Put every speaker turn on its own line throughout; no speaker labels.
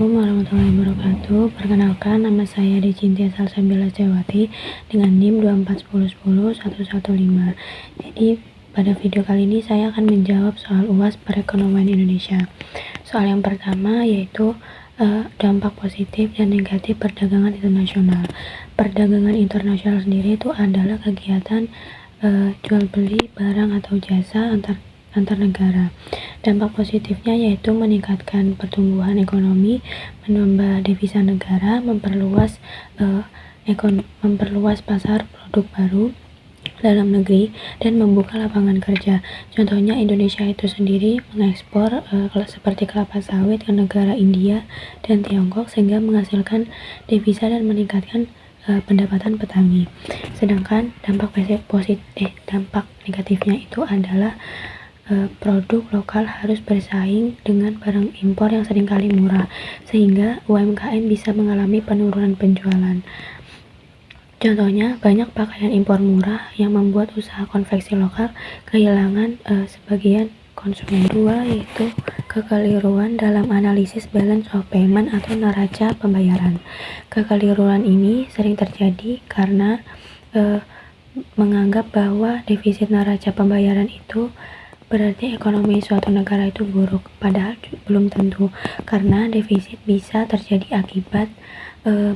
Assalamualaikum warahmatullahi wabarakatuh. Perkenalkan, nama saya Decintia Salsabila Sewati dengan NIM 2410115. Jadi pada video kali ini saya akan menjawab soal UAS perekonomian Indonesia. Soal yang pertama yaitu dampak positif dan negatif perdagangan internasional. Perdagangan internasional sendiri itu adalah kegiatan jual beli barang atau jasa antar negara. Dampak positifnya yaitu meningkatkan pertumbuhan ekonomi, menambah devisa negara, memperluas pasar produk baru dalam negeri, dan membuka lapangan kerja. Contohnya Indonesia itu sendiri mengekspor seperti kelapa sawit ke negara India dan Tiongkok sehingga menghasilkan devisa dan meningkatkan pendapatan petani. Sedangkan dampak negatifnya itu adalah produk lokal harus bersaing dengan barang impor yang seringkali murah, sehingga UMKM bisa mengalami penurunan penjualan. Contohnya, banyak pakaian impor murah yang membuat usaha konveksi lokal kehilangan sebagian konsumen. Kedua, yaitu kekeliruan dalam analisis balance of payment atau neraca pembayaran. Kekeliruan ini sering terjadi karena menganggap bahwa defisit neraca pembayaran itu berarti ekonomi suatu negara itu buruk, padahal belum tentu, karena defisit bisa terjadi akibat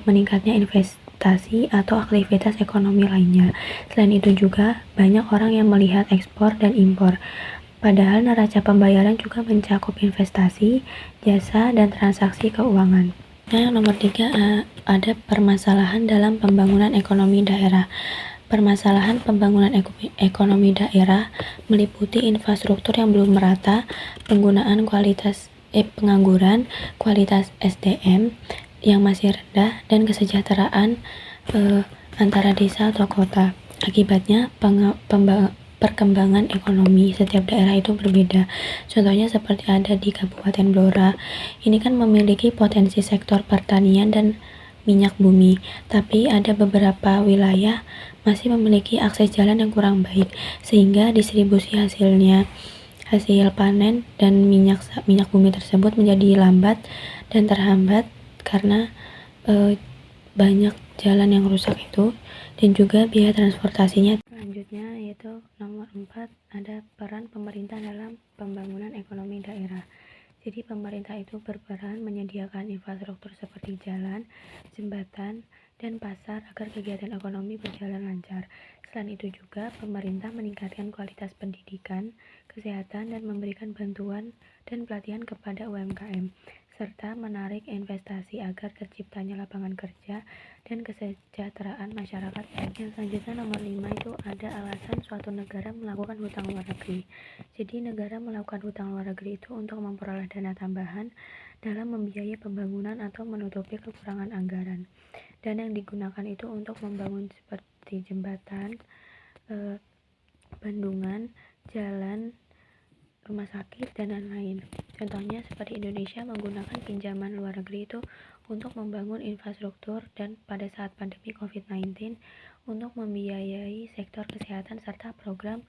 meningkatnya investasi atau aktivitas ekonomi lainnya. Selain itu juga banyak orang yang melihat ekspor dan impor, padahal neraca pembayaran juga mencakup investasi, jasa, dan transaksi keuangan. Nah, yang nomor 3, ada permasalahan dalam pembangunan ekonomi daerah. Permasalahan pembangunan ekonomi daerah meliputi infrastruktur yang belum merata, penggunaan pengangguran, kualitas SDM yang masih rendah, dan kesejahteraan antara desa atau kota. Akibatnya, perkembangan ekonomi setiap daerah itu berbeda. Contohnya seperti ada di Kabupaten Blora. Ini kan memiliki potensi sektor pertanian dan minyak bumi, tapi ada beberapa wilayah masih memiliki akses jalan yang kurang baik, sehingga distribusi hasil panen dan minyak bumi tersebut menjadi lambat dan terhambat karena banyak jalan yang rusak itu, dan juga biaya transportasinya. Selanjutnya yaitu nomor 4, ada peran pemerintah dalam pembangunan ekonomi daerah. Jadi pemerintah itu berperan menyediakan infrastruktur seperti jalan, jembatan, dan pasar agar kegiatan ekonomi berjalan lancar. Selain itu juga pemerintah meningkatkan kualitas pendidikan, kesehatan, dan memberikan bantuan dan pelatihan kepada UMKM, serta menarik investasi agar terciptanya lapangan kerja dan kesejahteraan masyarakat. Yang selanjutnya nomor 5 itu ada alasan suatu negara melakukan hutang luar negeri. Jadi negara melakukan hutang luar negeri itu untuk memperoleh dana tambahan dalam membiayai pembangunan atau menutupi kekurangan anggaran. Dan yang digunakan itu untuk membangun seperti jembatan, bendungan, jalan, rumah sakit, dan lain-lain. Contohnya seperti Indonesia menggunakan pinjaman luar negeri itu untuk membangun infrastruktur dan pada saat pandemi COVID-19 untuk membiayai sektor kesehatan serta program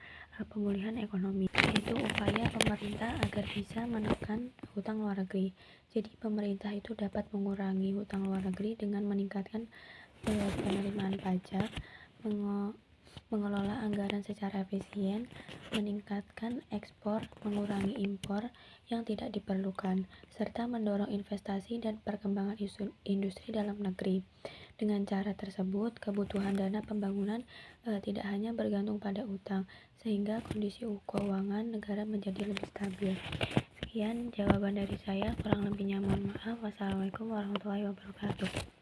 pemulihan ekonomi. Itu upaya pemerintah agar bisa menekan hutang luar negeri. Jadi pemerintah itu dapat mengurangi hutang luar negeri dengan meningkatkan penerimaan pajak, mengelola anggaran secara efisien, meningkatkan ekspor, mengurangi impor yang tidak diperlukan, serta mendorong investasi dan perkembangan industri dalam negeri. Dengan cara tersebut, kebutuhan dana pembangunan tidak hanya bergantung pada utang, sehingga kondisi keuangan negara menjadi lebih stabil. Sekian jawaban dari saya, kurang lebihnya mohon maaf. Wassalamualaikum warahmatullahi wabarakatuh.